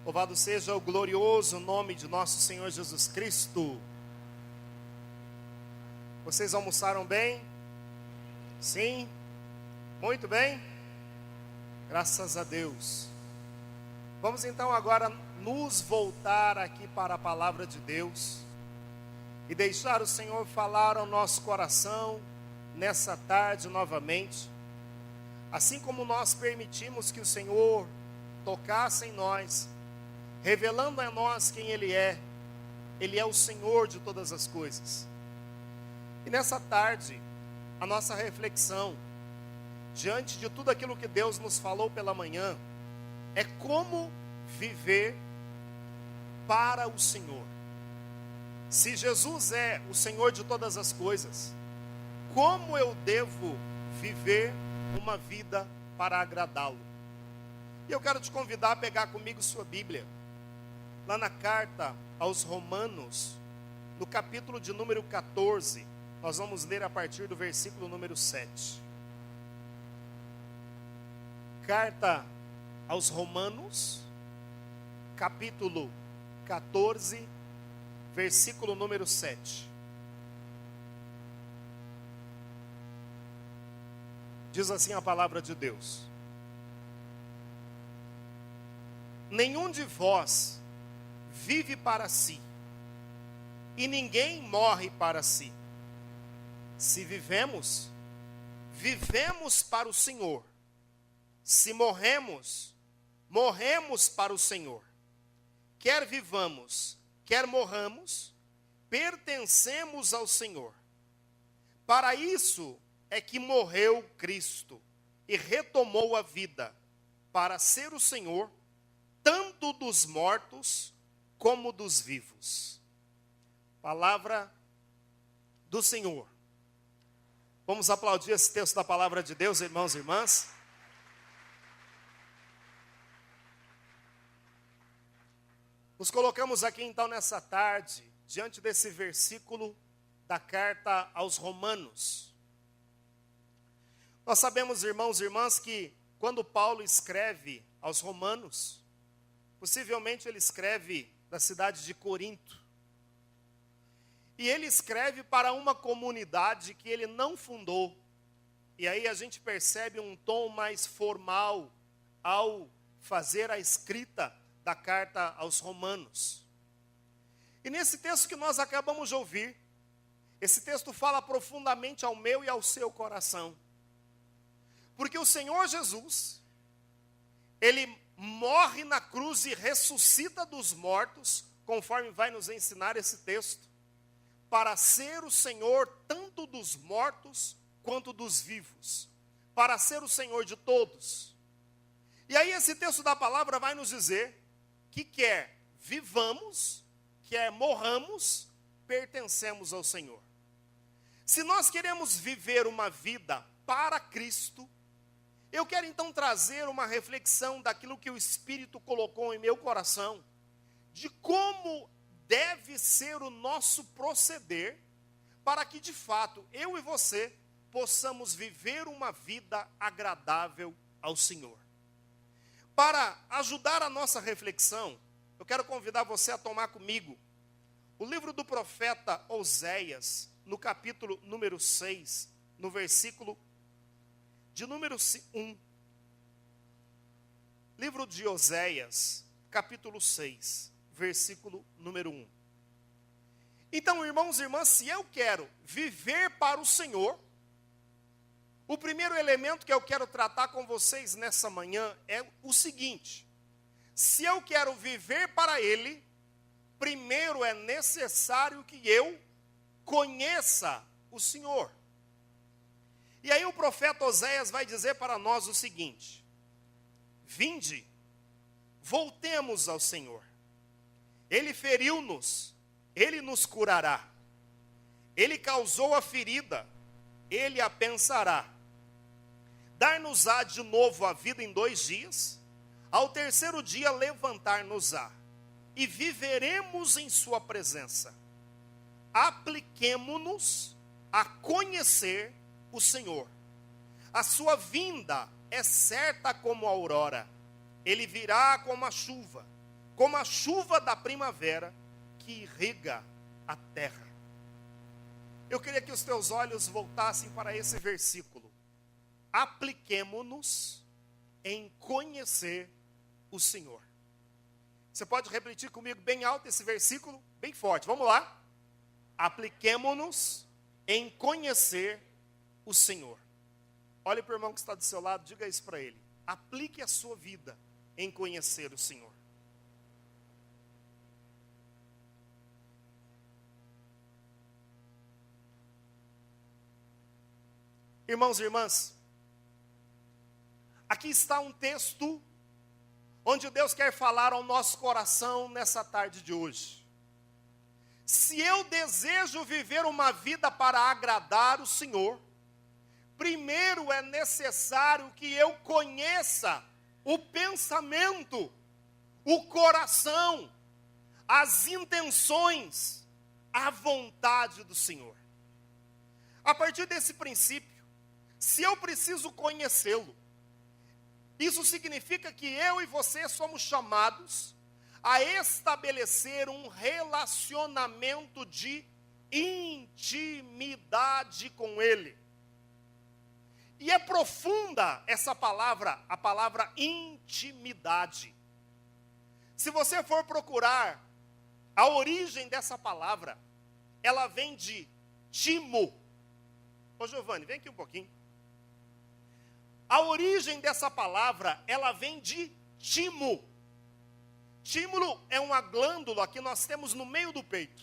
Louvado seja o glorioso nome de nosso Senhor Jesus Cristo. Vocês almoçaram bem? Sim? Muito bem? Graças a Deus. Vamos então agora nos voltar aqui para a palavra de Deus e deixar o Senhor falar ao nosso coração nessa tarde novamente. Assim como nós permitimos que o Senhor tocasse em nós, revelando a nós quem Ele é o Senhor de todas as coisas. E nessa tarde, a nossa reflexão, diante de tudo aquilo que Deus nos falou pela manhã, é como viver para o Senhor. Se Jesus é o Senhor de todas as coisas, como eu devo viver uma vida para agradá-lo? E eu quero te convidar a pegar comigo sua Bíblia, lá na carta aos Romanos, no capítulo de número 14, nós vamos ler a partir do versículo número 7. Carta aos Romanos, capítulo 14, versículo número 7. Diz assim a palavra de Deus: nenhum de vós vive para si, e ninguém morre para si. Se vivemos, vivemos para o Senhor. Se morremos, morremos para o Senhor. Quer vivamos, quer morramos, pertencemos ao Senhor. Para isso é que morreu Cristo e retomou a vida, para ser o Senhor, tanto dos mortos como dos vivos. Palavra do Senhor. Vamos aplaudir esse texto da palavra de Deus, irmãos e irmãs. Nos colocamos aqui então nessa tarde, diante desse versículo da carta aos Romanos. Nós sabemos, irmãos e irmãs, que quando Paulo escreve aos Romanos, possivelmente ele escreve da cidade de Corinto. E ele escreve para uma comunidade que ele não fundou. E aí a gente percebe um tom mais formal ao fazer a escrita da carta aos Romanos. E nesse texto que nós acabamos de ouvir, esse texto fala profundamente ao meu e ao seu coração. Porque o Senhor Jesus, Ele morre na cruz e ressuscita dos mortos, conforme vai nos ensinar esse texto, para ser o Senhor tanto dos mortos quanto dos vivos, para ser o Senhor de todos. E aí esse texto da palavra vai nos dizer que quer vivamos, quer morramos, pertencemos ao Senhor. Se nós queremos viver uma vida para Cristo, eu quero então trazer uma reflexão daquilo que o Espírito colocou em meu coração, de como deve ser o nosso proceder, para que de fato eu e você possamos viver uma vida agradável ao Senhor. Para ajudar a nossa reflexão, eu quero convidar você a tomar comigo o livro do profeta Oséias, no capítulo número 6, no versículo de número 1. Livro de Oséias, capítulo 6, versículo número 1. Então, irmãos e irmãs, se eu quero viver para o Senhor, o primeiro elemento que eu quero tratar com vocês nessa manhã é o seguinte: se eu quero viver para Ele, primeiro é necessário que eu conheça o Senhor. E aí o profeta Oséias vai dizer para nós o seguinte: vinde, voltemos ao Senhor. Ele feriu-nos, Ele nos curará. Ele causou a ferida, Ele a pensará. Dar-nos-á de novo a vida em 2 dias, ao terceiro dia levantar-nos-á, e viveremos em sua presença. Apliquemo-nos a conhecer o Senhor. A sua vinda é certa como a aurora. Ele virá como a chuva, como a chuva da primavera que irriga a terra. Eu queria que os teus olhos voltassem para esse versículo. Apliquemo-nos em conhecer o Senhor. Você pode repetir comigo bem alto esse versículo? Bem forte, vamos lá. Apliquemo-nos em conhecer o Senhor. Olhe para o irmão que está do seu lado, diga isso para ele. Aplique a sua vida em conhecer o Senhor. Irmãos e irmãs, aqui está um texto onde Deus quer falar ao nosso coração nessa tarde de hoje. Se eu desejo viver uma vida para agradar o Senhor, primeiro é necessário que eu conheça o pensamento, o coração, as intenções, a vontade do Senhor. A partir desse princípio, se eu preciso conhecê-lo, isso significa que eu e você somos chamados a estabelecer um relacionamento de intimidade com Ele. E é profunda essa palavra, a palavra intimidade. Se você for procurar a origem dessa palavra, ela vem de timo. Ô Giovanni, vem aqui um pouquinho. A origem dessa palavra, ela vem de timo. Tímulo é uma glândula que nós temos no meio do peito.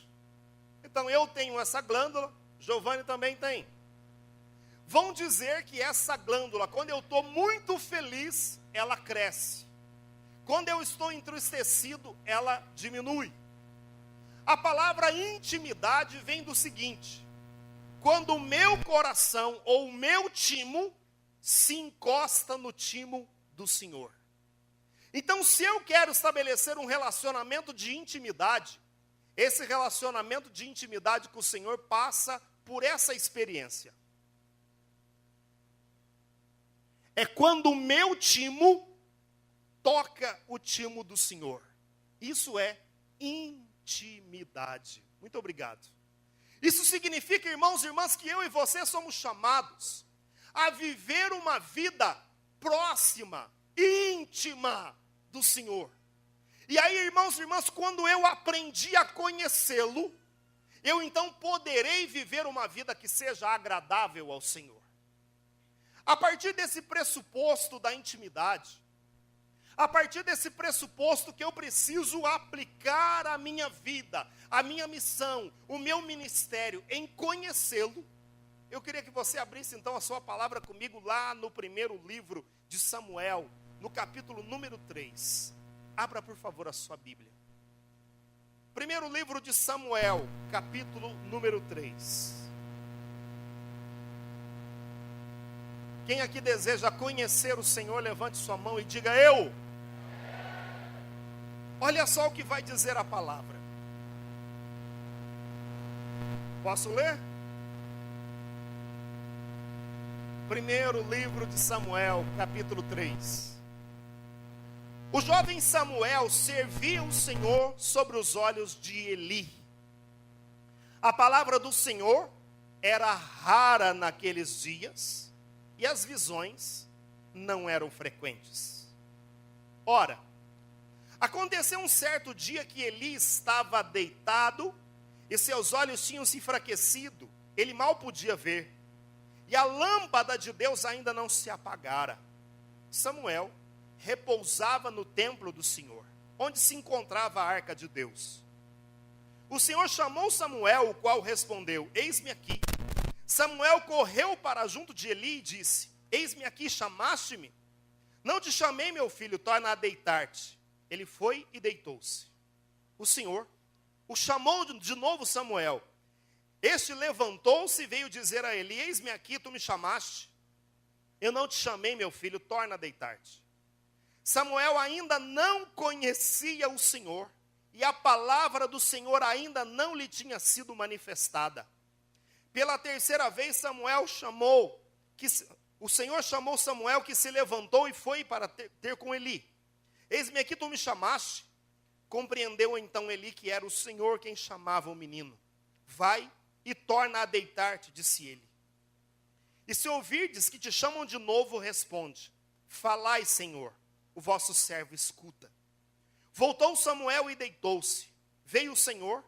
Então eu tenho essa glândula, Giovanni também tem. Vão dizer que essa glândula, quando eu estou muito feliz, ela cresce. Quando eu estou entristecido, ela diminui. A palavra intimidade vem do seguinte: quando o meu coração ou o meu timo se encosta no timo do Senhor. Então, se eu quero estabelecer um relacionamento de intimidade, esse relacionamento de intimidade com o Senhor passa por essa experiência. É quando o meu timo toca o timo do Senhor. Isso é intimidade. Muito obrigado. Isso significa, irmãos e irmãs, que eu e você somos chamados a viver uma vida próxima, íntima do Senhor. E aí, irmãos e irmãs, quando eu aprendi a conhecê-lo, eu então poderei viver uma vida que seja agradável ao Senhor. A partir desse pressuposto da intimidade, a partir desse pressuposto que eu preciso aplicar a minha vida, a minha missão, o meu ministério em conhecê-lo, eu queria que você abrisse então a sua palavra comigo lá no primeiro livro de Samuel, no capítulo número 3. Abra, por favor, a sua Bíblia. Primeiro livro de Samuel, capítulo número 3. Quem aqui deseja conhecer o Senhor, levante sua mão e diga: eu. Olha só o que vai dizer a palavra. Posso ler? Primeiro livro de Samuel, capítulo 3. O jovem Samuel servia o Senhor sobre os olhos de Eli. A palavra do Senhor era rara naqueles dias e as visões não eram frequentes. Ora, aconteceu um certo dia que Eli estava deitado e seus olhos tinham se enfraquecido, ele mal podia ver. E a lâmpada de Deus ainda não se apagara. Samuel repousava no templo do Senhor, onde se encontrava a arca de Deus. O Senhor chamou Samuel, o qual respondeu: eis-me aqui. Samuel correu para junto de Eli e disse: eis-me aqui, chamaste-me? Não te chamei, meu filho, torna a deitar-te. Ele foi e deitou-se. O Senhor o chamou de novo Samuel. Este levantou-se e veio dizer a Eli: eis-me aqui, tu me chamaste? Eu não te chamei, meu filho, torna a deitar-te. Samuel ainda não conhecia o Senhor, e a palavra do Senhor ainda não lhe tinha sido manifestada. Pela terceira vez o Senhor chamou Samuel, que se levantou e foi para ter com Eli. Eis-me aqui, tu me chamaste? Compreendeu então Eli que era o Senhor quem chamava o menino. Vai e torna a deitar-te, disse ele. E se ouvirdes que te chamam de novo, responde: falai, Senhor, o vosso servo escuta. Voltou Samuel e deitou-se. Veio o Senhor,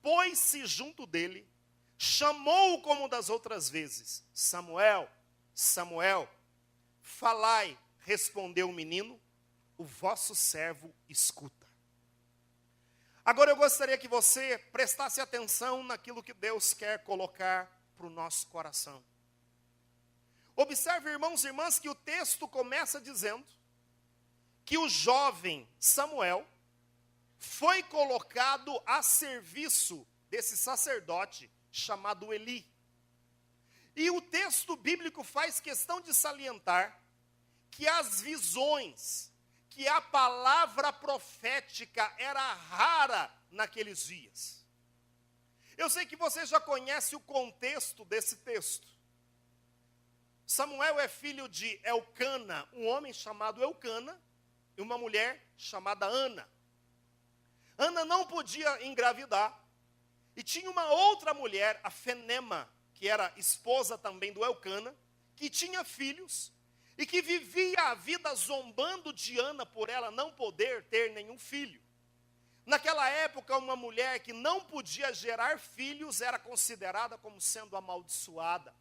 pôs-se junto dele, chamou-o como das outras vezes: Samuel, Samuel. Falai, respondeu o menino, o vosso servo escuta. Agora eu gostaria que você prestasse atenção naquilo que Deus quer colocar para o nosso coração. Observe, irmãos e irmãs, que o texto começa dizendo que o jovem Samuel foi colocado a serviço desse sacerdote chamado Eli. E o texto bíblico faz questão de salientar que as visões, que a palavra profética era rara naqueles dias. Eu sei que você já conhece o contexto desse texto. Samuel é filho de Elcana, um homem chamado Elcana, e uma mulher chamada Ana. Ana não podia engravidar, e tinha uma outra mulher, a Fenema, que era esposa também do Elcana, que tinha filhos, e que vivia a vida zombando de Ana por ela não poder ter nenhum filho. Naquela época, uma mulher que não podia gerar filhos era considerada como sendo amaldiçoada.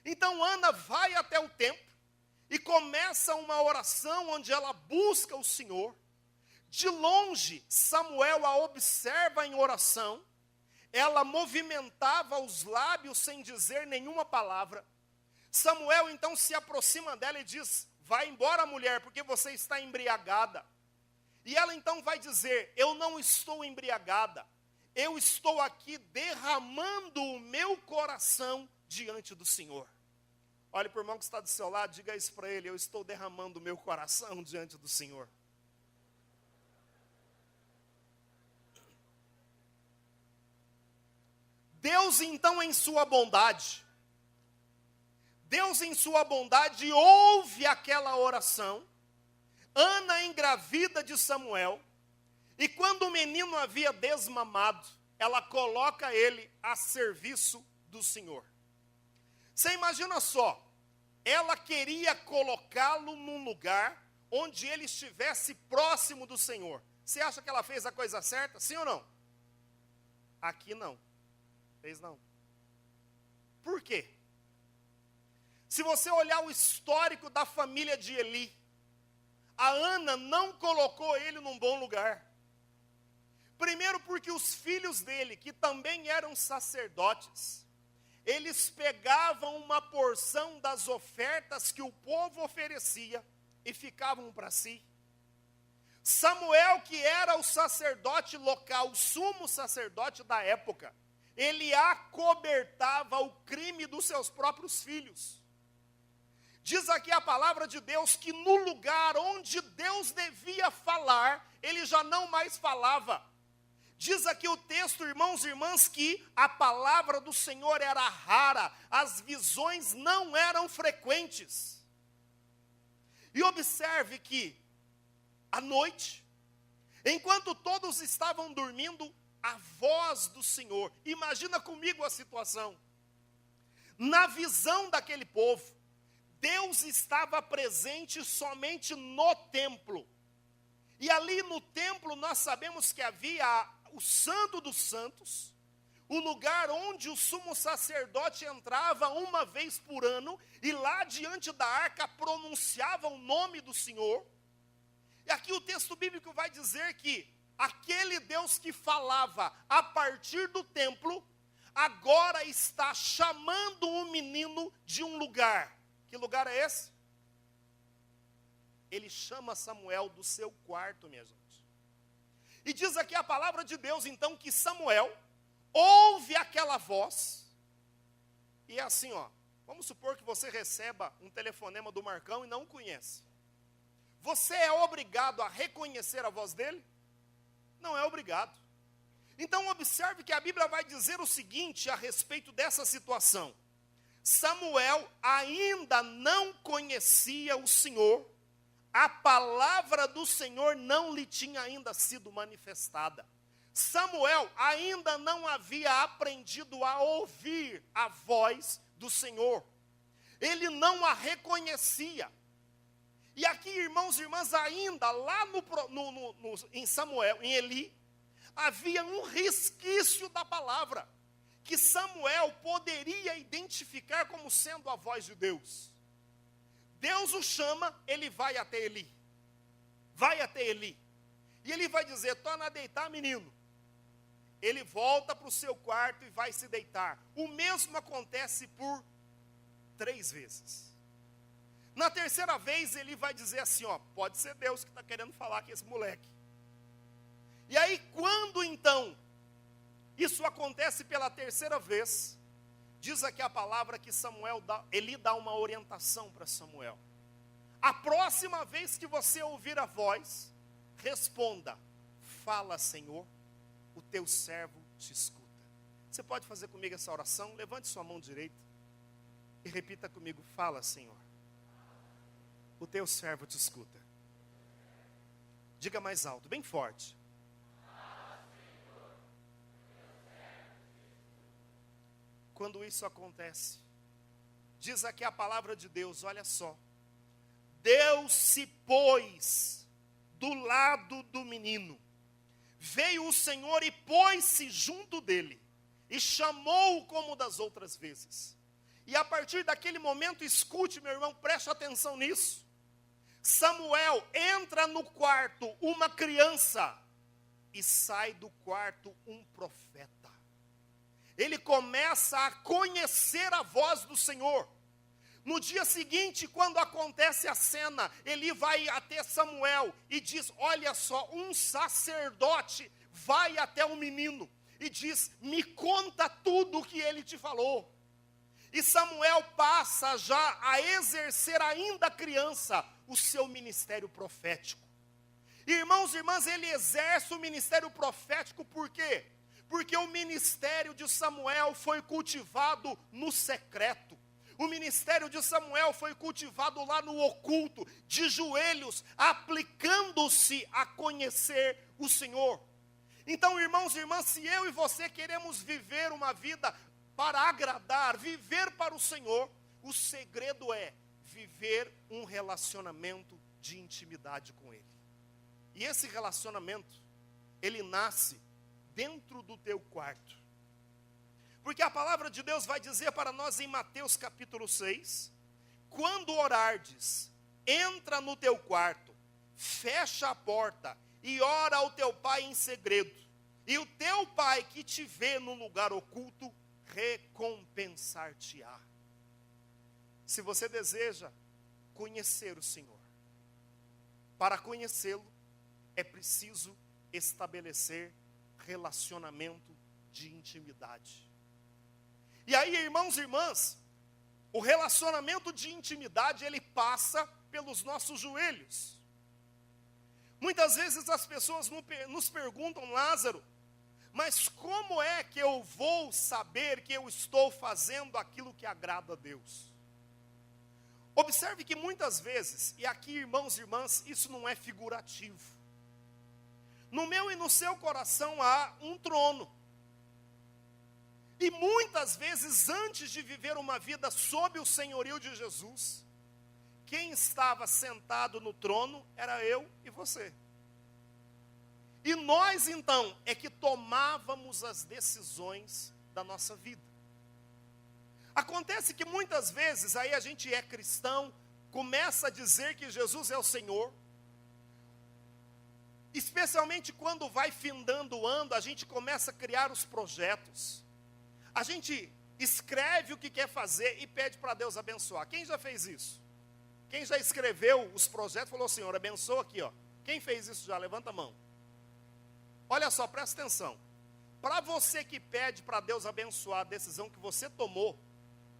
Então Ana vai até o templo e começa uma oração onde ela busca o Senhor. De longe, Samuel a observa em oração. Ela movimentava os lábios sem dizer nenhuma palavra. Samuel então se aproxima dela e diz: vai embora, mulher, porque você está embriagada. E ela então vai dizer: eu não estou embriagada, eu estou aqui derramando o meu coração diante do Senhor. Olhe para o irmão que está do seu lado, diga isso para ele: eu estou derramando o meu coração diante do Senhor. Deus então em sua bondade, ouve aquela oração. Ana engravida de Samuel, e quando o menino havia desmamado, ela coloca ele a serviço do Senhor. Você imagina só, ela queria colocá-lo num lugar onde ele estivesse próximo do Senhor. Você acha que ela fez a coisa certa? Sim ou não? Aqui não. Fez não. Por quê? Se você olhar o histórico da família de Eli, a Ana não colocou ele num bom lugar. Primeiro porque os filhos dele, que também eram sacerdotes, eles pegavam uma porção das ofertas que o povo oferecia e ficavam para si. Samuel, que era o sacerdote local, o sumo sacerdote da época, ele acobertava o crime dos seus próprios filhos. Diz aqui a palavra de Deus que no lugar onde Deus devia falar, ele já não mais falava. Diz aqui o texto, irmãos e irmãs, que a palavra do Senhor era rara, as visões não eram frequentes. E observe que, à noite, enquanto todos estavam dormindo, a voz do Senhor, imagina comigo a situação, na visão daquele povo, Deus estava presente somente no templo. E ali no templo nós sabemos que havia o Santo dos Santos, o lugar onde o sumo sacerdote entrava uma vez por ano, e lá diante da arca pronunciava o nome do Senhor. E aqui o texto bíblico vai dizer que aquele Deus que falava a partir do templo, agora está chamando o menino de um lugar. Que lugar é esse? Ele chama Samuel do seu quarto, minha gente. E diz aqui a palavra de Deus, então, que Samuel ouve aquela voz. E é assim, ó. Vamos supor que você receba um telefonema do Marcão e não o conhece. Você é obrigado a reconhecer a voz dele? Não é obrigado. Então observe que a Bíblia vai dizer o seguinte a respeito dessa situação. Samuel ainda não conhecia o Senhor, a palavra do Senhor não lhe tinha ainda sido manifestada. Samuel ainda não havia aprendido a ouvir a voz do Senhor. Ele não a reconhecia. E aqui, irmãos e irmãs, ainda lá em Samuel, em Eli, havia um resquício da palavra, que Samuel poderia identificar como sendo a voz de Deus. Deus o chama, ele vai até Eli. Vai até Eli. E ele vai dizer, torna a deitar, menino. Ele volta para o seu quarto e vai se deitar. O mesmo acontece por 3 vezes. Na terceira vez, ele vai dizer assim, ó, pode ser Deus que está querendo falar com esse moleque. E aí, quando então isso acontece pela terceira vez, diz aqui a palavra que Eli dá uma orientação para Samuel. A próxima vez que você ouvir a voz, responda, fala, Senhor, o teu servo te escuta. Você pode fazer comigo essa oração? Levante sua mão direita e repita comigo, fala, Senhor, o teu servo te escuta. Diga mais alto, bem forte. Quando isso acontece, diz aqui a palavra de Deus, olha só. Deus se pôs do lado do menino. Veio o Senhor e pôs-se junto dele. E chamou-o como das outras vezes. E a partir daquele momento, escute, meu irmão, preste atenção nisso. Samuel entra no quarto uma criança e sai do quarto um profeta. Ele começa a conhecer a voz do Senhor. No dia seguinte, quando acontece a cena, Eli vai até Samuel e diz, olha só, um sacerdote vai até o menino e diz, me conta tudo o que ele te falou. E Samuel passa já a exercer ainda criança o seu ministério profético. Irmãos e irmãs, ele exerce o ministério profético por quê? Porque o ministério de Samuel foi cultivado no secreto. O ministério de Samuel foi cultivado lá no oculto, de joelhos, aplicando-se a conhecer o Senhor. Então, irmãos e irmãs, se eu e você queremos viver uma vida para agradar, viver para o Senhor, o segredo é viver um relacionamento de intimidade com Ele. E esse relacionamento, ele nasce dentro do teu quarto. Porque a palavra de Deus vai dizer para nós em Mateus capítulo 6, quando orardes, entra no teu quarto, fecha a porta e ora ao teu pai em segredo. E o teu pai que te vê no lugar oculto, recompensar-te-á. Se você deseja conhecer o Senhor, para conhecê-lo, é preciso estabelecer relacionamento de intimidade. E aí, irmãos e irmãs, o relacionamento de intimidade, ele passa pelos nossos joelhos. Muitas vezes as pessoas nos perguntam, Lázaro, mas como é que eu vou saber que eu estou fazendo aquilo que agrada a Deus? Observe que muitas vezes, e aqui, irmãos e irmãs, isso não é figurativo. No meu e no seu coração há um trono. E muitas vezes, antes de viver uma vida sob o senhorio de Jesus, quem estava sentado no trono era eu e você. E nós, então, é que tomávamos as decisões da nossa vida. Acontece que muitas vezes, aí a gente é cristão, começa a dizer que Jesus é o Senhor, especialmente quando vai findando o ano, a gente começa a criar os projetos. A gente escreve o que quer fazer e pede para Deus abençoar. Quem já fez isso? Quem já escreveu os projetos falou, Senhor, abençoa aqui, ó. Quem fez isso já? Levanta a mão. Olha só, presta atenção. Para você que pede para Deus abençoar a decisão que você tomou,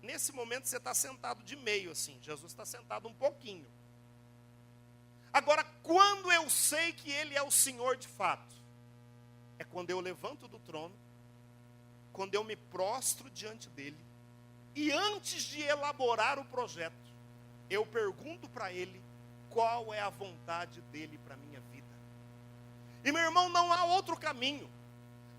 nesse momento você está sentado de meio assim. Jesus está sentado um pouquinho. Agora, quando eu sei que Ele é o Senhor de fato, é quando eu levanto do trono, quando eu me prostro diante dEle, e antes de elaborar o projeto, eu pergunto para Ele qual é a vontade dele para a minha vida. E meu irmão, não há outro caminho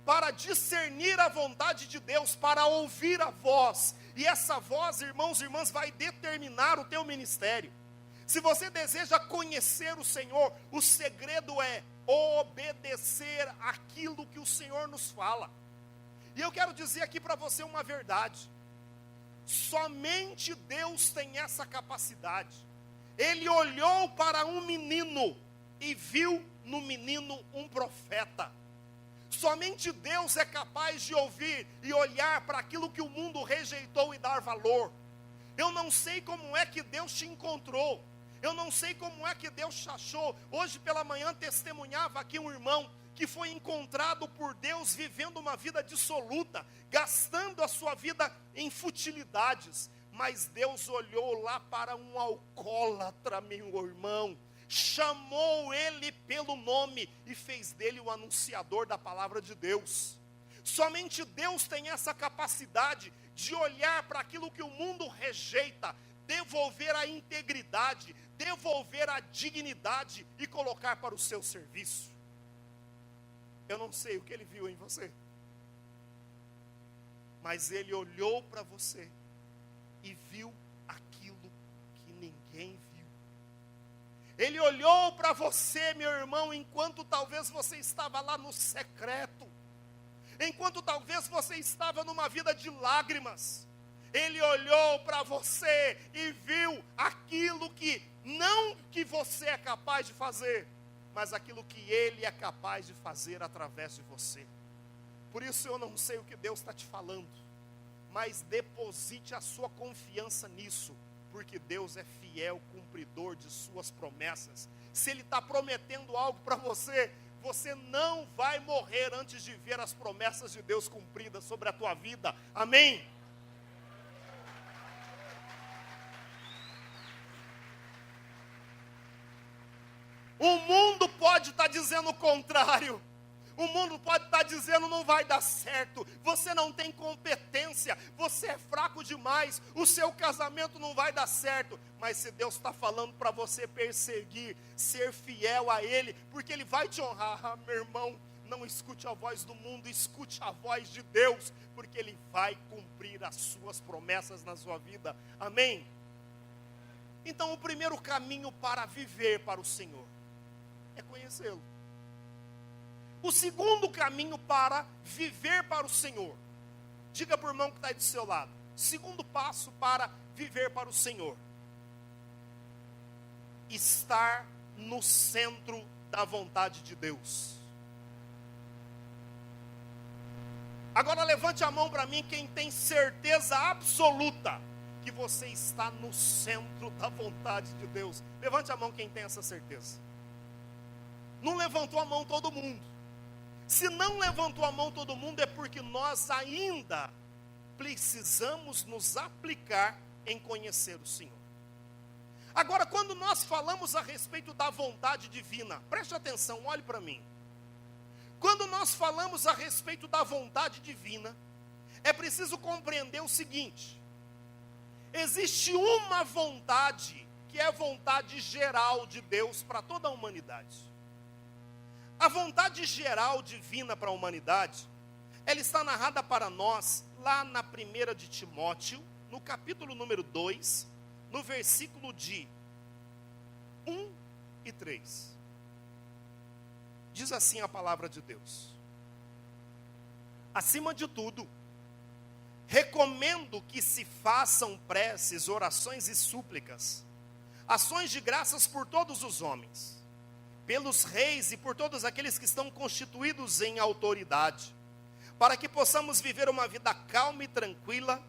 para discernir a vontade de Deus, para ouvir a voz. E essa voz, irmãos e irmãs, vai determinar o teu ministério. Se você deseja conhecer o Senhor, o segredo é obedecer aquilo que o Senhor nos fala. E eu quero dizer aqui para você uma verdade. Somente Deus tem essa capacidade. Ele olhou para um menino e viu no menino um profeta. Somente Deus é capaz de ouvir e olhar para aquilo que o mundo rejeitou e dar valor. Eu não sei como é que Deus te encontrou. Eu não sei como é que Deus te achou. Hoje pela manhã testemunhava aqui um irmão que foi encontrado por Deus vivendo uma vida dissoluta, gastando a sua vida em futilidades. Mas Deus olhou lá para um alcoólatra, meu irmão, chamou ele pelo nome e fez dele o anunciador da palavra de Deus. Somente Deus tem essa capacidade de olhar para aquilo que o mundo rejeita, devolver a integridade, devolver a dignidade e colocar para o seu serviço. Eu não sei o que ele viu em você, mas ele olhou para você e viu aquilo que ninguém viu. Ele olhou para você, meu irmão, enquanto talvez você estava lá no secreto, enquanto talvez você estava numa vida de lágrimas. Ele olhou para você e viu aquilo que, não que você é capaz de fazer, mas aquilo que Ele é capaz de fazer através de você. Por isso eu não sei o que Deus está te falando, mas deposite a sua confiança nisso, porque Deus é fiel, cumpridor de suas promessas. Se Ele está prometendo algo para você, você não vai morrer antes de ver as promessas de Deus cumpridas sobre a tua vida. Amém? O mundo pode estar dizendo o contrário. O mundo pode estar dizendo não vai dar certo, você não tem competência, você é fraco demais, o seu casamento não vai dar certo. Mas se Deus está falando para você perseguir, ser fiel a Ele, porque Ele vai te honrar, meu irmão, não escute a voz do mundo, escute a voz de Deus, porque Ele vai cumprir as suas promessas na sua vida. Amém? Então o primeiro caminho para viver para o Senhor é conhecê-lo. O segundo caminho para viver para o Senhor, diga para o irmão que está aí do seu lado, segundo passo para viver para o Senhor, estar no centro da vontade de Deus. Agora levante a mão para mim quem tem certeza absoluta que você está no centro da vontade de Deus. Levante a mão quem tem essa certeza. Não levantou a mão todo mundo. Se não levantou a mão todo mundo, é porque nós ainda precisamos nos aplicar em conhecer o Senhor. Agora, quando nós falamos a respeito da vontade divina, preste atenção, olhe para mim. Quando nós falamos a respeito da vontade divina, é preciso compreender o seguinte: existe uma vontade, que é a vontade geral de Deus para toda a humanidade. A vontade geral divina para a humanidade, ela está narrada para nós lá na 1 de Timóteo, no capítulo número 2, no versículo de 1 e 3. Diz assim a palavra de Deus: acima de tudo, recomendo que se façam preces, orações e súplicas, ações de graças por todos os homens, pelos reis e por todos aqueles que estão constituídos em autoridade, para que possamos viver uma vida calma e tranquila,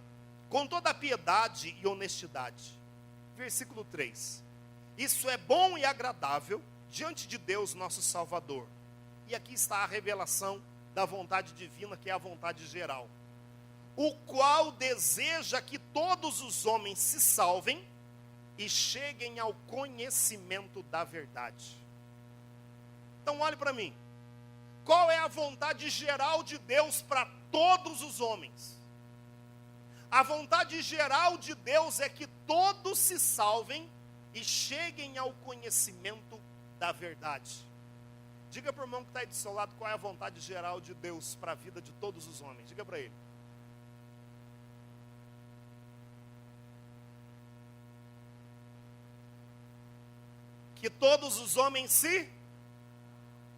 com toda a piedade e honestidade. Versículo 3. Isso é bom e agradável diante de Deus nosso Salvador. E aqui está a revelação da vontade divina, que é a vontade geral, o qual deseja que todos os homens se salvem e cheguem ao conhecimento da verdade. Então olhe para mim, qual é a vontade geral de Deus para todos os homens? A vontade geral de Deus é que todos se salvem e cheguem ao conhecimento da verdade. Diga para o irmão que está aí do seu lado qual é a vontade geral de Deus para a vida de todos os homens. Diga para ele. Que todos os homens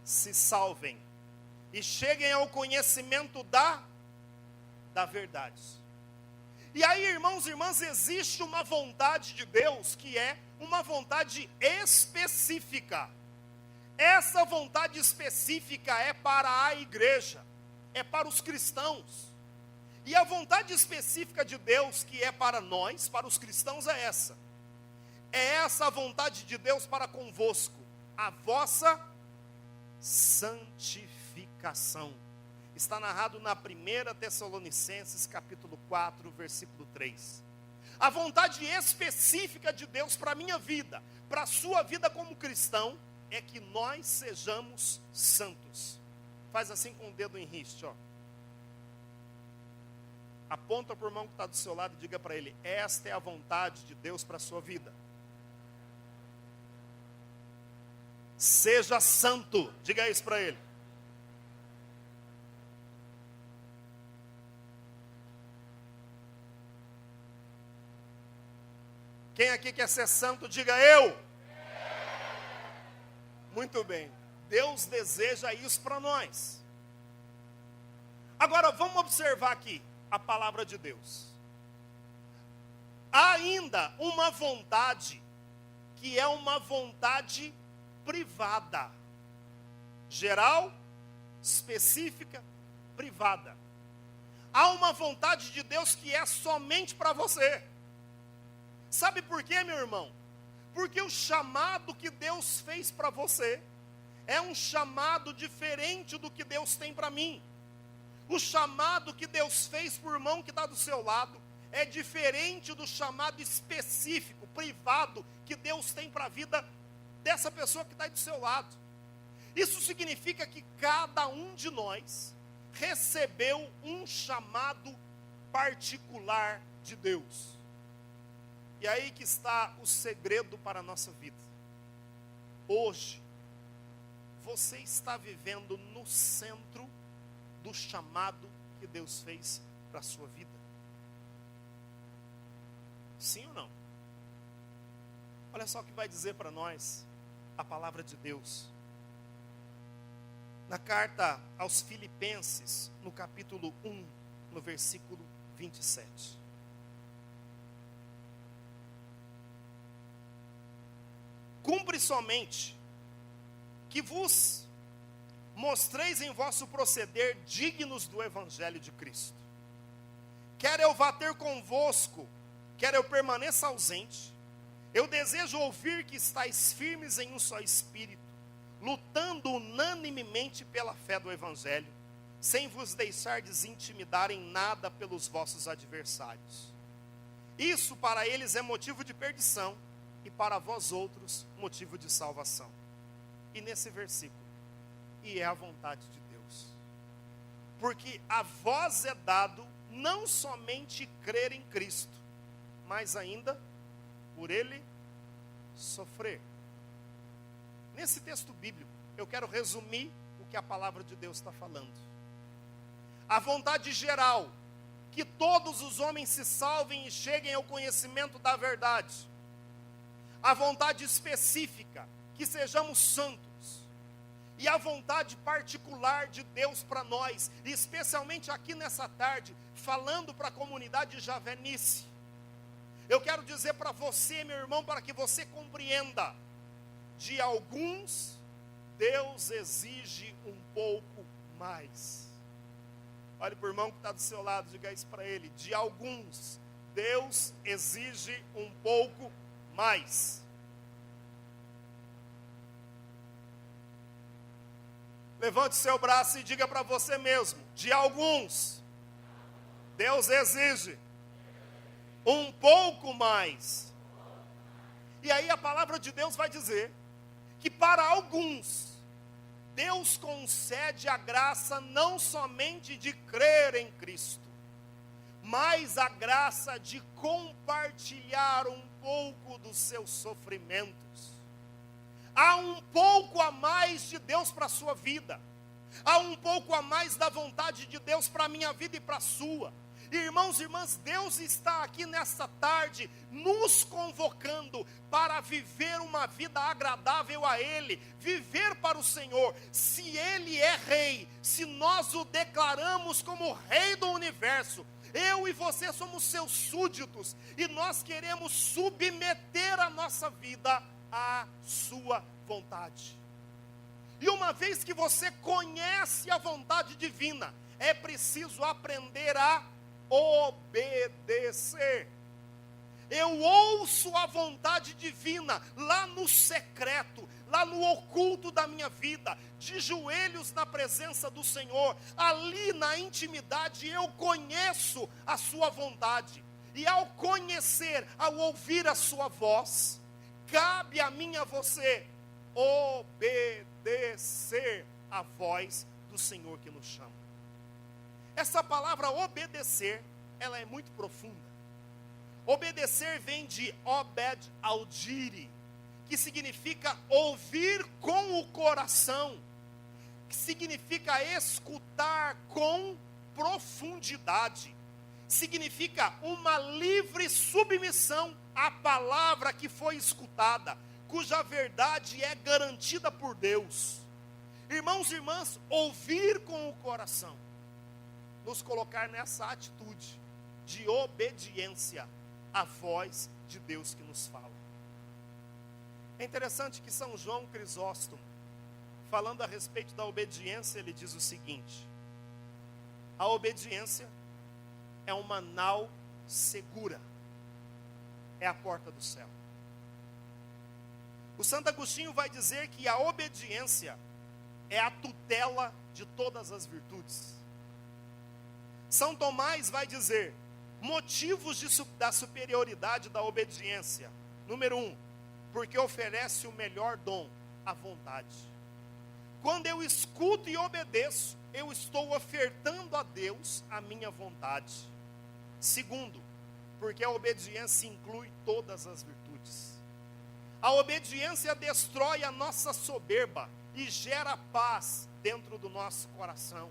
se salvem e cheguem ao conhecimento da verdade. E aí, irmãos e irmãs, existe uma vontade de Deus que é uma vontade específica. Essa vontade específica é para a igreja, é para os cristãos. E a vontade específica de Deus que é para nós, para os cristãos, é essa. É essa a vontade de Deus para convosco, a vossa santificação. Está narrado na 1 Tessalonicenses, capítulo 4, versículo 3. A vontade específica de Deus para a minha vida, para a sua vida como cristão, é que nós sejamos santos. Faz assim com o dedo em riste, ó. Aponta para o irmão que está do seu lado e diga para ele: esta é a vontade de Deus para a sua vida. Seja santo, diga isso para ele. Quem aqui quer ser santo, diga eu. Muito bem. Deus deseja isso para nós. Agora vamos observar aqui a palavra de Deus. Há ainda uma vontade que é uma vontade privada. Geral, específica, privada. Há uma vontade de Deus que é somente para você. Sabe por quê, meu irmão? Porque o chamado que Deus fez para você é um chamado diferente do que Deus tem para mim. O chamado que Deus fez para o irmão que está do seu lado é diferente do chamado específico, privado, que Deus tem para a vida dessa pessoa que está aí do seu lado. Isso significa que cada um de nós recebeu um chamado particular de Deus. E aí que está o segredo para a nossa vida. Hoje, você está vivendo no centro do chamado que Deus fez para a sua vida. Sim ou não? Olha só o que vai dizer para nós a palavra de Deus. Na carta aos Filipenses, no capítulo 1, no versículo 27. Cumpre somente que vos mostreis em vosso proceder dignos do Evangelho de Cristo. Quer eu vá ter convosco, quer eu permaneça ausente, eu desejo ouvir que estáis firmes em um só espírito, lutando unanimemente pela fé do Evangelho, sem vos deixardes intimidar em nada pelos vossos adversários. Isso para eles é motivo de perdição, e para vós outros, motivo de salvação. E nesse versículo, e é a vontade de Deus. Porque a vós é dado não somente crer em Cristo, mas ainda por Ele sofrer. Nesse texto bíblico, eu quero resumir o que a palavra de Deus está falando. A vontade geral, que todos os homens se salvem e cheguem ao conhecimento da verdade. A vontade específica, que sejamos santos. E a vontade particular de Deus para nós, e especialmente aqui nessa tarde, falando para a comunidade javenice. Eu quero dizer para você, meu irmão, para que você compreenda, de alguns, Deus exige um pouco mais. Olhe para o irmão que está do seu lado, diga isso para ele. De alguns, Deus exige um pouco mais. Levante seu braço e diga para você mesmo: de alguns, Deus exige um pouco mais. E aí a palavra de Deus vai dizer que para alguns, Deus concede a graça não somente de crer em Cristo, mas a graça de compartilhar um pouco dos seus sofrimentos. Há um pouco a mais de Deus para a sua vida. Há um pouco a mais da vontade de Deus para a minha vida e para a sua. Irmãos e irmãs, Deus está aqui nesta tarde nos convocando para viver uma vida agradável a Ele, viver para o Senhor. Se Ele é Rei, se nós o declaramos como Rei do Universo, eu e você somos seus súditos e nós queremos submeter a nossa vida à sua vontade. E uma vez que você conhece a vontade divina, é preciso aprender a obedecer. Eu ouço a vontade divina lá no secreto, lá no oculto da minha vida, de joelhos na presença do Senhor. Ali na intimidade eu conheço a sua vontade. E ao conhecer, ao ouvir a sua voz, cabe a mim e a você obedecer a voz do Senhor que nos chama. Essa palavra obedecer, ela é muito profunda. Obedecer vem de obed audire, que significa ouvir com o coração, que significa escutar com profundidade, significa uma livre submissão à palavra que foi escutada, cuja verdade é garantida por Deus. Irmãos e irmãs, ouvir com o coração, nos colocar nessa atitude de obediência à voz de Deus que nos fala. É interessante que São João Crisóstomo, falando a respeito da obediência, ele diz o seguinte: a obediência é uma nau segura, é a porta do céu. O Santo Agostinho vai dizer que a obediência é a tutela de todas as virtudes. São Tomás vai dizer, motivos da superioridade da obediência. Número 1, porque oferece o melhor dom, a vontade. Quando eu escuto e obedeço, eu estou ofertando a Deus a minha vontade. Segundo, porque a obediência inclui todas as virtudes. A obediência destrói a nossa soberba e gera paz dentro do nosso coração.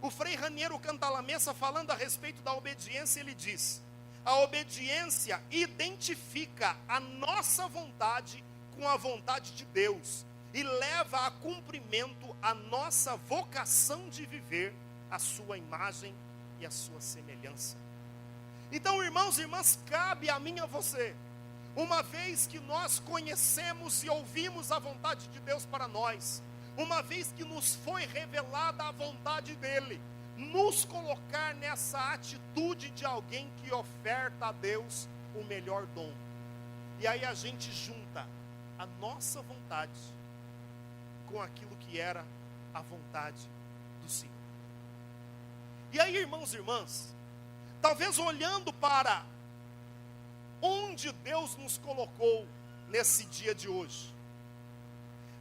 O Frei Raniero Cantalamessa, falando a respeito da obediência, ele diz: a obediência identifica a nossa vontade com a vontade de Deus e leva a cumprimento a nossa vocação de viver a sua imagem e a sua semelhança. Então, irmãos e irmãs, cabe a mim e a você, uma vez que nós conhecemos e ouvimos a vontade de Deus para nós, uma vez que nos foi revelada a vontade dele, nos colocar nessa atitude de alguém que oferta a Deus o melhor dom. E aí a gente junta a nossa vontade com aquilo que era a vontade do Senhor. E aí, irmãos e irmãs, talvez olhando para onde Deus nos colocou nesse dia de hoje,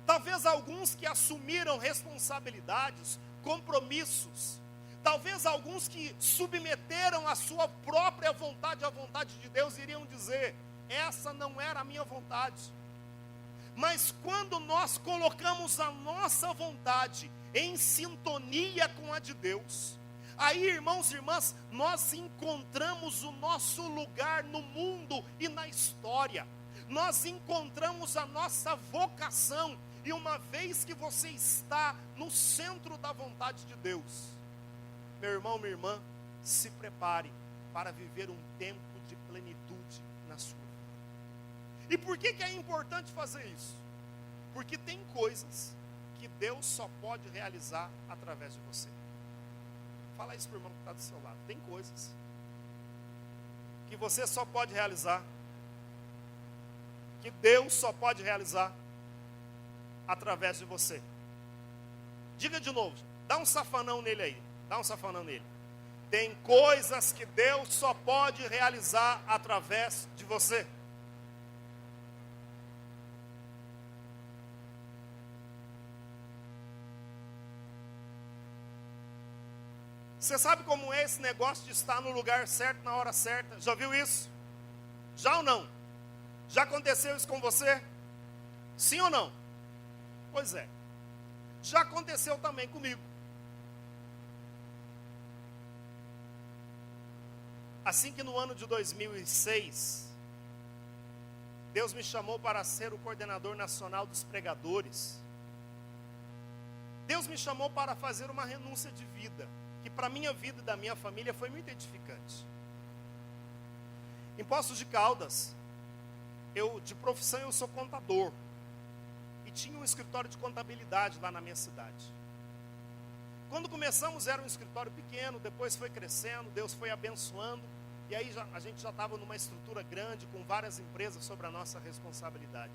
talvez alguns que assumiram responsabilidades, compromissos, talvez alguns que submeteram a sua própria vontade à vontade de Deus, iriam dizer: essa não era a minha vontade. Mas quando nós colocamos a nossa vontade em sintonia com a de Deus, aí, irmãos e irmãs, nós encontramos o nosso lugar no mundo e na história. Nós encontramos a nossa vocação. E uma vez que você está no centro da vontade de Deus, meu irmão, minha irmã, se prepare para viver um tempo de plenitude na sua vida. E por que é importante fazer isso? Porque tem coisas que Deus só pode realizar através de você. Fala isso para o irmão que está do seu lado. Tem coisas que você só pode realizar, que Deus só pode realizar através de você. Diga de novo, dá um safanão nele aí. Dá um safanão nele. Tem coisas que Deus só pode realizar através de você. Você sabe como é esse negócio de estar no lugar certo, na hora certa? Já viu isso? Já ou não? Já aconteceu isso com você? Sim ou não? Pois é. Já aconteceu também comigo. Assim que no ano de 2006, Deus me chamou para ser o coordenador nacional dos pregadores. Deus me chamou para fazer uma renúncia de vida, que para a minha vida e da minha família foi muito edificante. Em Poços de Caldas, de profissão eu sou contador. E tinha um escritório de contabilidade lá na minha cidade. Quando começamos era um escritório pequeno, depois foi crescendo, Deus foi abençoando. E aí a gente já estava numa estrutura grande, com várias empresas sobre a nossa responsabilidade.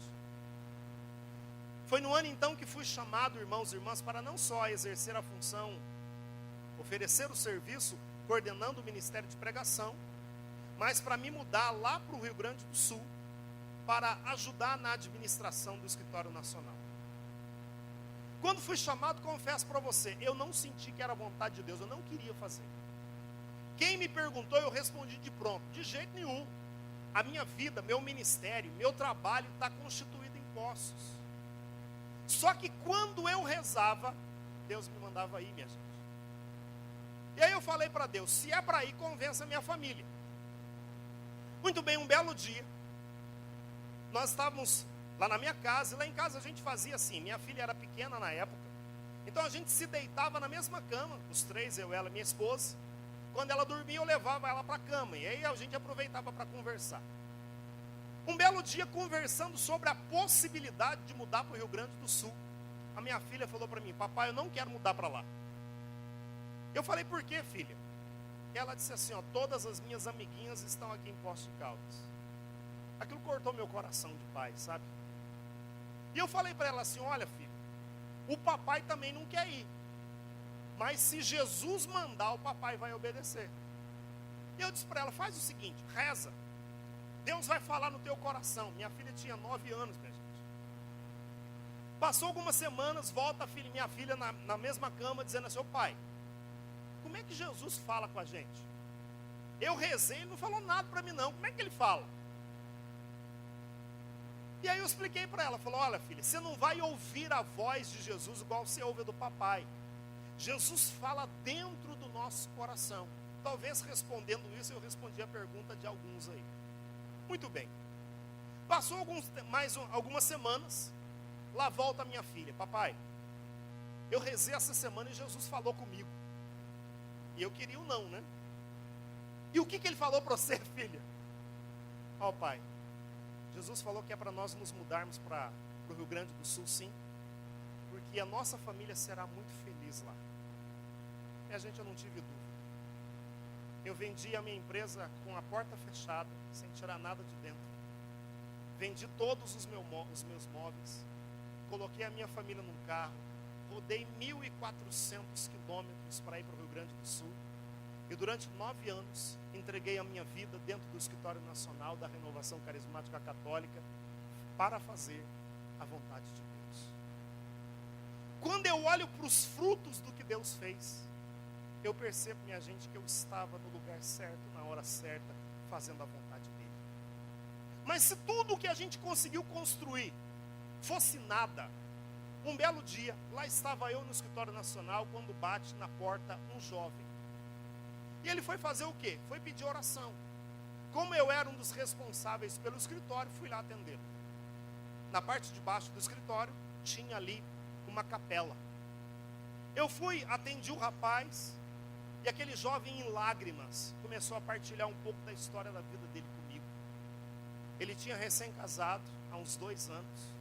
Foi no ano então que fui chamado, irmãos e irmãs, para não só exercer a função, oferecer o serviço, coordenando o ministério de pregação, mas para me mudar lá para o Rio Grande do Sul, para ajudar na administração do escritório nacional. Quando fui chamado, confesso para você, eu não senti que era vontade de Deus, eu não queria fazer. Quem me perguntou, eu respondi de pronto, de jeito nenhum. A minha vida, meu ministério, meu trabalho está constituído em Poços. Só que quando eu rezava, Deus me mandava ir, minha gente. E aí eu falei para Deus, se é para ir, convença a minha família. Muito bem, um belo dia, nós estávamos lá na minha casa, e lá em casa a gente fazia assim, minha filha era pequena na época, então a gente se deitava na mesma cama, os três, eu, ela e minha esposa. Quando ela dormia, eu levava ela para a cama, e aí a gente aproveitava para conversar. Um belo dia, conversando sobre a possibilidade de mudar para o Rio Grande do Sul, a minha filha falou para mim, papai, eu não quero mudar para lá. Eu falei, por quê, filha? Ela disse assim, ó, todas as minhas amiguinhas estão aqui em Poços de Caldas. Aquilo cortou meu coração de pai, sabe? E eu falei para ela assim, olha, filha, o papai também não quer ir. Mas se Jesus mandar, o papai vai obedecer. E eu disse para ela, faz o seguinte, reza. Deus vai falar no teu coração. Minha filha tinha 9 anos, minha gente. Passou algumas semanas, volta minha filha na mesma cama, dizendo assim, ô pai, como é que Jesus fala com a gente? Eu rezei, ele não falou nada para mim não, como é que ele fala? E aí eu expliquei para ela, falou, olha filha, você não vai ouvir a voz de Jesus igual você ouve a do papai. Jesus fala dentro do nosso coração. Talvez respondendo isso, eu respondi a pergunta de alguns aí. Muito bem. Passou algumas semanas, lá volta a minha filha. Papai, eu rezei essa semana e Jesus falou comigo. E eu queria o não, né? E o que ele falou para você, filha? Ó, pai, Jesus falou que é para nós nos mudarmos para o Rio Grande do Sul, sim. Porque a nossa família será muito feliz lá. E a gente, eu não tive dúvida. Eu vendi a minha empresa com a porta fechada, sem tirar nada de dentro. Vendi todos os meus móveis. Coloquei a minha família num carro. Rodei 1.400 quilômetros para ir para o Rio Grande do Sul. E durante 9 anos, entreguei a minha vida dentro do Escritório Nacional da Renovação Carismática Católica para fazer a vontade de Deus. Quando eu olho para os frutos do que Deus fez, eu percebo, minha gente, que eu estava no lugar certo, na hora certa, fazendo a vontade dele. Mas se tudo o que a gente conseguiu construir fosse nada, um belo dia, lá estava eu no Escritório Nacional, quando bate na porta um jovem. E ele foi fazer o quê? Foi pedir oração. Como eu era um dos responsáveis pelo escritório, fui lá atendê-lo. Na parte de baixo do escritório, tinha ali uma capela. Eu fui, atendi o rapaz, e aquele jovem em lágrimas começou a partilhar um pouco da história da vida dele comigo. Ele tinha recém-casado, há uns 2 anos.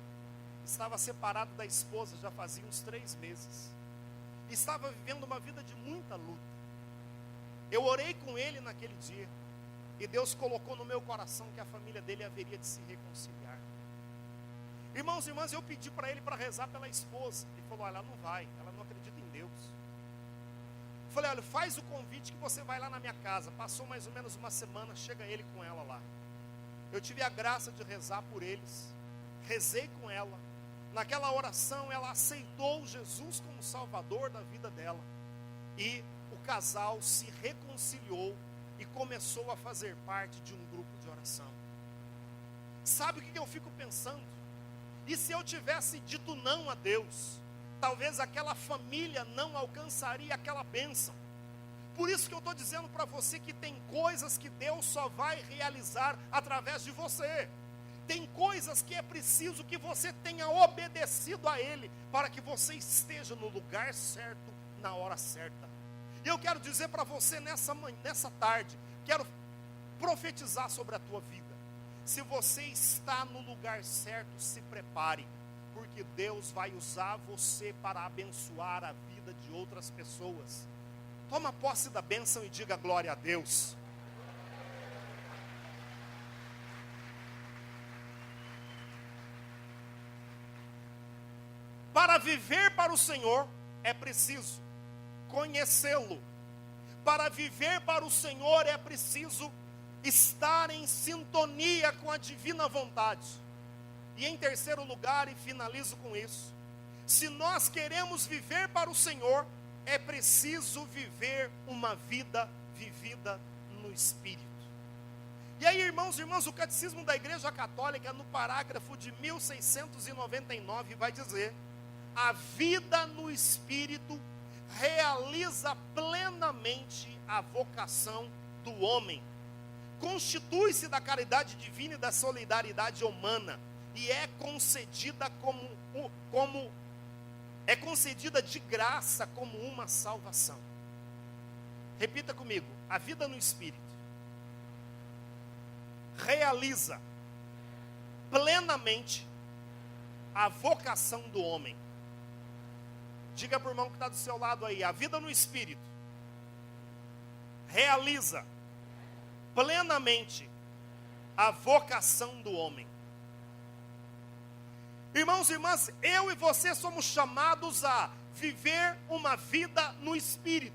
Estava separado da esposa, já fazia uns 3 meses. Estava vivendo uma vida de muita luta. Eu orei com ele naquele dia. E Deus colocou no meu coração que a família dele haveria de se reconciliar. Irmãos e irmãs, eu pedi para ele para rezar pela esposa. Ele falou, olha, ela não vai, ela não acredita em Deus. Eu falei, olha, faz o convite que você vai lá na minha casa. Passou mais ou menos uma semana, chega ele com ela lá. Eu tive a graça de rezar por eles. Rezei com ela. Naquela oração, ela aceitou Jesus como Salvador da vida dela. E o casal se reconciliou e começou a fazer parte de um grupo de oração. Sabe o que eu fico pensando? E se eu tivesse dito não a Deus, talvez aquela família não alcançaria aquela bênção. Por isso que eu estou dizendo para você que tem coisas que Deus só vai realizar através de você. Tem coisas que é preciso que você tenha obedecido a Ele, para que você esteja no lugar certo, na hora certa. E eu quero dizer para você nessa tarde, quero profetizar sobre a tua vida. Se você está no lugar certo, se prepare, porque Deus vai usar você para abençoar a vida de outras pessoas. Toma posse da bênção e diga glória a Deus. Para viver para o Senhor, é preciso conhecê-lo. Para viver para o Senhor, é preciso estar em sintonia com a divina vontade. E em terceiro lugar, e finalizo com isso, se nós queremos viver para o Senhor, é preciso viver uma vida vivida no Espírito. E aí, irmãos e irmãs, o Catecismo da Igreja Católica, no parágrafo de 1699, vai dizer: a vida no Espírito realiza plenamente a vocação do homem. Constitui-se da caridade divina e da solidariedade humana, e é concedida é concedida de graça como uma salvação. Repita comigo: a vida no Espírito realiza plenamente a vocação do homem. Diga para o irmão que está do seu lado aí: a vida no Espírito realiza plenamente a vocação do homem. Irmãos e irmãs, eu e você somos chamados a viver uma vida no Espírito.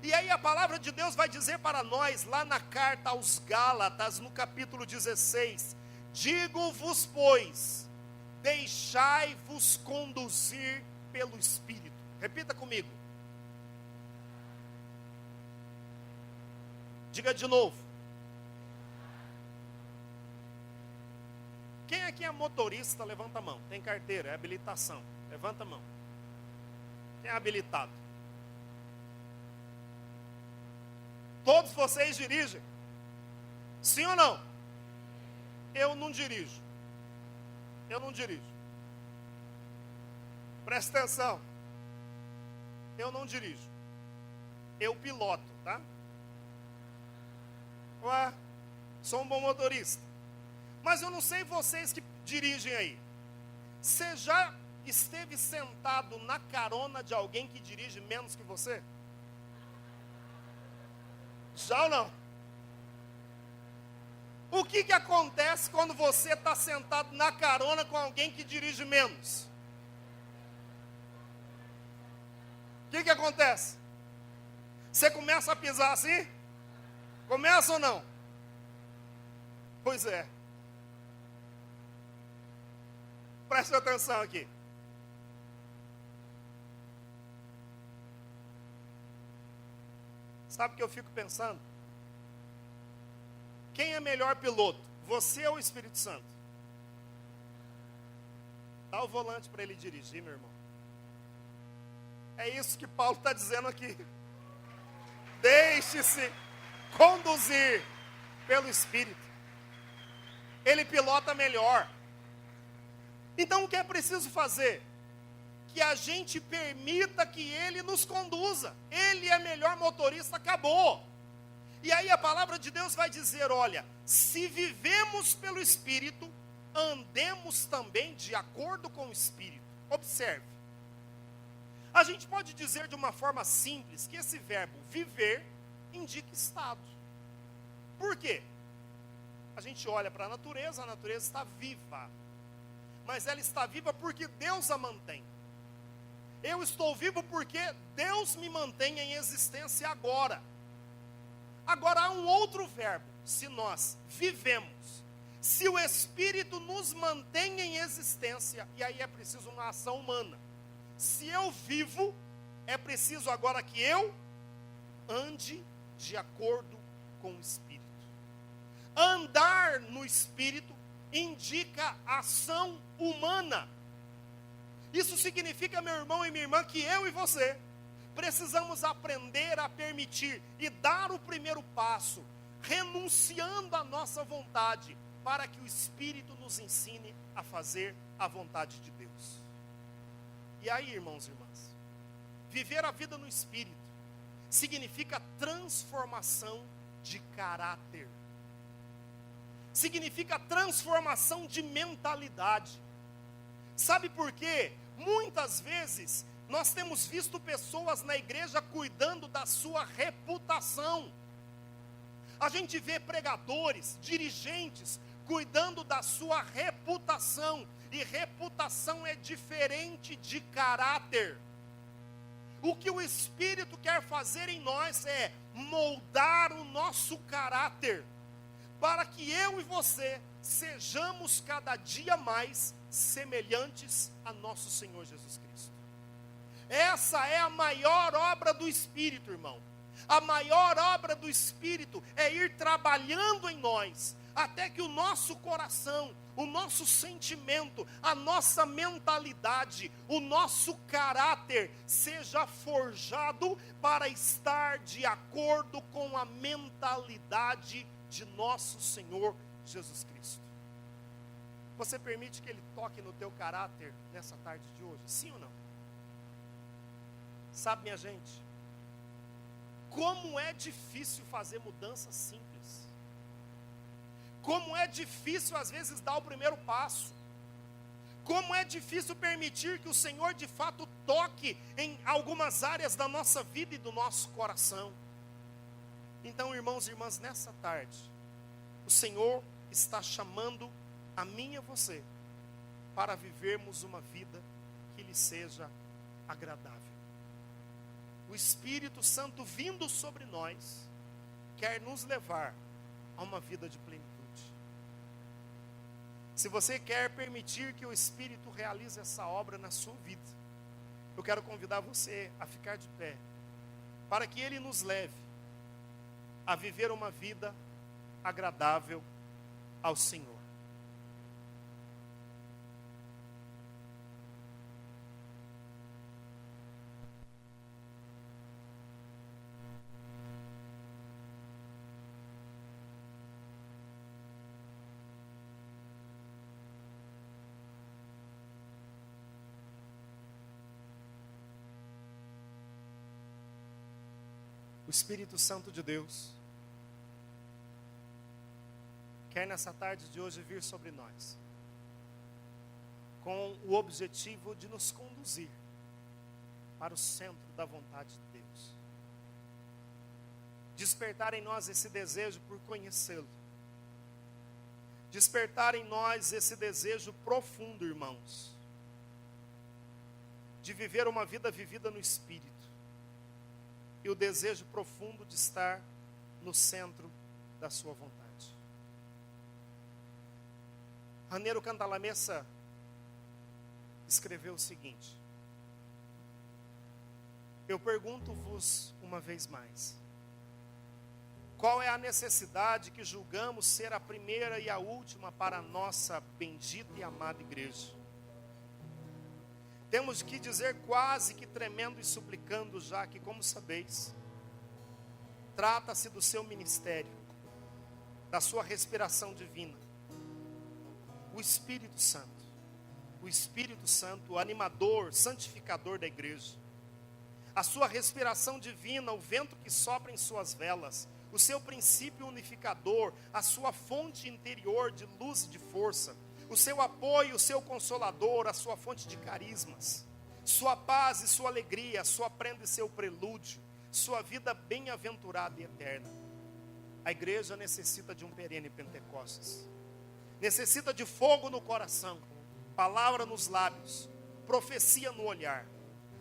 E aí a palavra de Deus vai dizer para nós, lá na carta aos Gálatas, no capítulo 16: digo-vos, pois, deixai-vos conduzir pelo Espírito. Repita comigo. Diga de novo. Quem aqui é motorista, levanta a mão. Tem carteira, é habilitação. Levanta a mão. Quem é habilitado? Todos vocês dirigem? Sim ou não? Eu não dirijo. Eu não dirijo. Presta atenção. Eu não dirijo. Eu piloto, tá? Ué, sou um bom motorista. Mas eu não sei vocês que dirigem aí. Você já esteve sentado na carona de alguém que dirige menos que você? Já ou não? O que acontece quando você está sentado na carona com alguém que dirige menos? O que acontece? Você começa a pisar assim? Começa ou não? Pois é. Preste atenção aqui. Sabe o que eu fico pensando? Quem é melhor piloto? Você ou o Espírito Santo? Dá o volante para ele dirigir, meu irmão. É isso que Paulo está dizendo aqui. Deixe-se conduzir pelo Espírito. Ele pilota melhor. Então o que é preciso fazer? Que a gente permita que Ele nos conduza. Ele é melhor motorista, acabou. E aí a palavra de Deus vai dizer: olha, se vivemos pelo Espírito, andemos também de acordo com o Espírito. Observe. A gente pode dizer de uma forma simples que esse verbo viver indica estado. Por quê? A gente olha para a natureza está viva. Mas ela está viva porque Deus a mantém. Eu estou vivo porque Deus me mantém em existência agora. Agora há um outro verbo: se nós vivemos, se o Espírito nos mantém em existência, e aí é preciso uma ação humana. Se eu vivo, é preciso agora que eu ande de acordo com o Espírito. Andar no Espírito indica ação humana. Isso significa, meu irmão e minha irmã, que eu e você precisamos aprender a permitir e dar o primeiro passo, renunciando à nossa vontade, para que o Espírito nos ensine a fazer a vontade de Deus. E aí, irmãos e irmãs, viver a vida no Espírito significa transformação de caráter, significa transformação de mentalidade. Sabe por quê? Muitas vezes nós temos visto pessoas na igreja cuidando da sua reputação. A gente vê pregadores, dirigentes, cuidando da sua reputação. E reputação é diferente de caráter. O que o Espírito quer fazer em nós é moldar o nosso caráter, para que eu e você sejamos cada dia mais semelhantes a nosso Senhor Jesus Cristo. Essa é a maior obra do Espírito, irmão. A maior obra do Espírito é ir trabalhando em nós, até que o nosso coração, o nosso sentimento, a nossa mentalidade, o nosso caráter seja forjado para estar de acordo com a mentalidade de nosso Senhor Jesus Cristo. Você permite que Ele toque no teu caráter nessa tarde de hoje? Sim ou não? Sabe, minha gente, como é difícil fazer mudanças simples. Como é difícil às vezes dar o primeiro passo. Como é difícil permitir que o Senhor de fato toque em algumas áreas da nossa vida e do nosso coração. Então, irmãos e irmãs, nessa tarde, o Senhor está chamando a mim e a você para vivermos uma vida que lhe seja agradável. O Espírito Santo vindo sobre nós quer nos levar a uma vida de plenitude. Se você quer permitir que o Espírito realize essa obra na sua vida, eu quero convidar você a ficar de pé, para que Ele nos leve a viver uma vida agradável ao Senhor. O Espírito Santo de Deus quer nessa tarde de hoje vir sobre nós, com o objetivo de nos conduzir para o centro da vontade de Deus. Despertar em nós esse desejo por conhecê-lo. Despertar em nós esse desejo profundo, irmãos, de viver uma vida vivida no Espírito. E o desejo profundo de estar no centro da sua vontade. Raniero Cantalamessa escreveu o seguinte: eu pergunto-vos uma vez mais, qual é a necessidade que julgamos ser a primeira e a última para a nossa bendita e amada igreja? Temos que dizer quase que tremendo e suplicando, já que, como sabeis, trata-se do seu ministério, da sua respiração divina. O Espírito Santo, o animador, santificador da igreja. A sua respiração divina, o vento que sopra em suas velas, o seu princípio unificador, a sua fonte interior de luz e de força, o seu apoio, o seu consolador, a sua fonte de carismas, sua paz e sua alegria, sua prenda e seu prelúdio, sua vida bem-aventurada e eterna. A igreja necessita de um perene Pentecostes, necessita de fogo no coração, palavra nos lábios, profecia no olhar.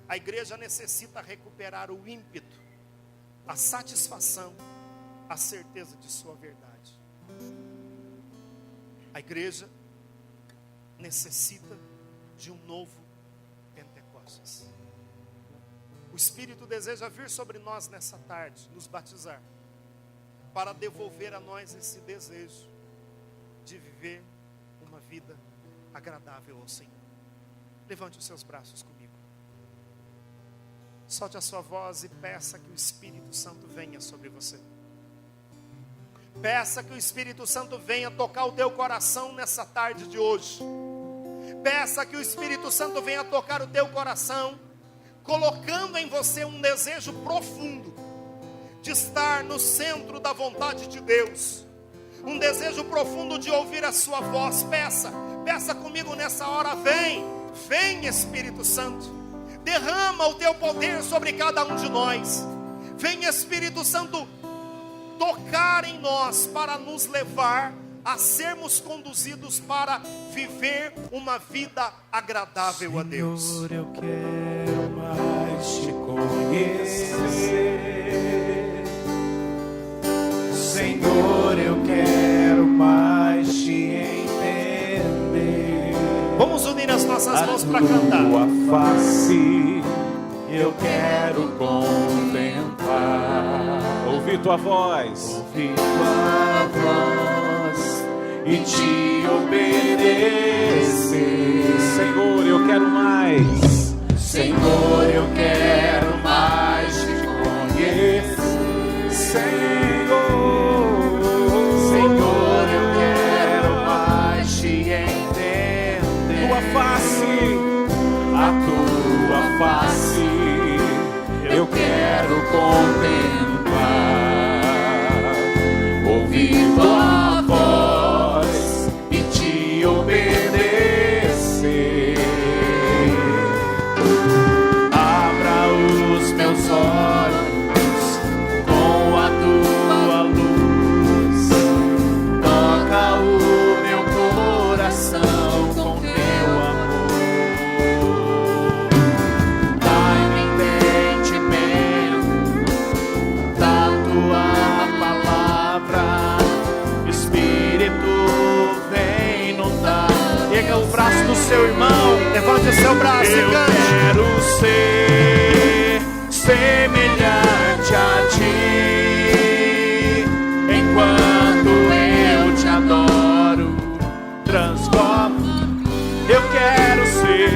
A igreja necessita recuperar o ímpeto, a satisfação, a certeza de sua verdade. A igreja necessita de um novo Pentecostes. O Espírito deseja vir sobre nós nessa tarde, nos batizar, para devolver a nós esse desejo de viver uma uma vida agradável ao Senhor. Levante os seus braços comigo. Solte a sua voz e peça que o Espírito Santo venha sobre você. Peça que o Espírito Santo venha tocar o teu coração nessa tarde de hoje. Peça que o Espírito Santo venha tocar o teu coração, colocando em você um desejo profundo de estar no centro da vontade de Deus. Um desejo profundo de ouvir a sua voz. Peça comigo nessa hora. Vem Espírito Santo. Derrama o teu poder sobre cada um de nós. Vem Espírito Santo tocar em nós para nos levar a sermos conduzidos para viver uma vida agradável a Deus. Senhor, eu quero mais te conhecer. Senhor, eu quero mais te entender. Vamos unir as nossas mãos para cantar. A tua face eu quero contemplar. Ouvir tua voz. Ouvir tua voz e te obedecer. Senhor, eu quero mais. Senhor, eu quero mais te conhecer. Senhor, eu quero mais te entender. Tua face, a tua face, eu quero contemplar. Ouvir tua voz e te obedecer. Abra os meus olhos com a tua luz. Toca o meu coração com teu amor. Dai-me entendimento da tua palavra. Espírito, vem inundar. Pega o braço do seu irmão. Levante o seu braço e Eu cante. quero ser semelhante a ti. Enquanto eu te adoro, transforma. Eu quero ser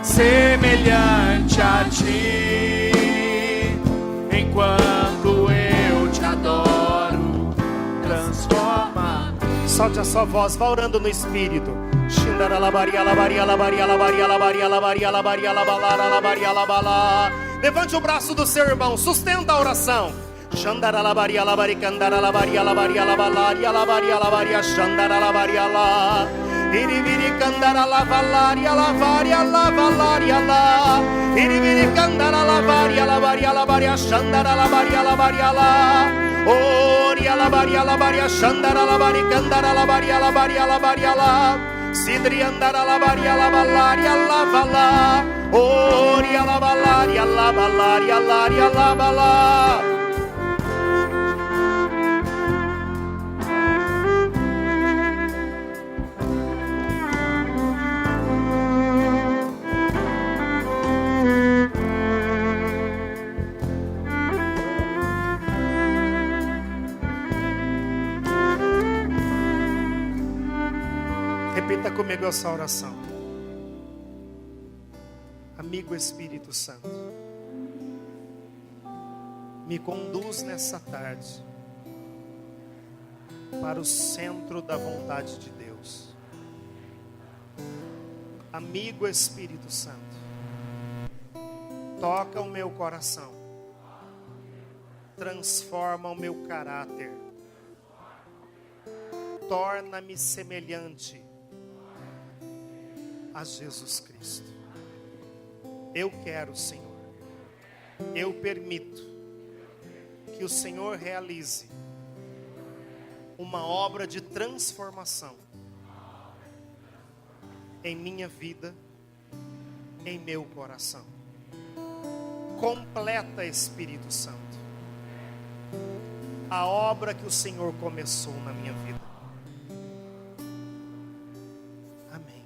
semelhante a ti. Enquanto eu te adoro, transforma. Solte a sua voz, vá orando no Espírito. Levante o braço do seu irmão, sustenta a oração. Ori alabaria alabaria shandara alabari kandara alabari alabari alabari ala sidri andara alabari alabari alavala ori alabalari alabalari alari alabala. Repita comigo essa oração. Amigo Espírito Santo, me conduz nessa tarde para o centro da vontade de Deus. Amigo Espírito Santo, toca o meu coração, transforma o meu caráter, torna-me semelhante a Jesus Cristo. Eu quero, Senhor, eu permito que o Senhor realize uma obra de transformação em minha vida, em meu coração. Completa, Espírito Santo, a obra que o Senhor começou na minha vida. Amém.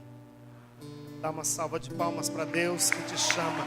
Dá uma salva de palmas para Deus que te chama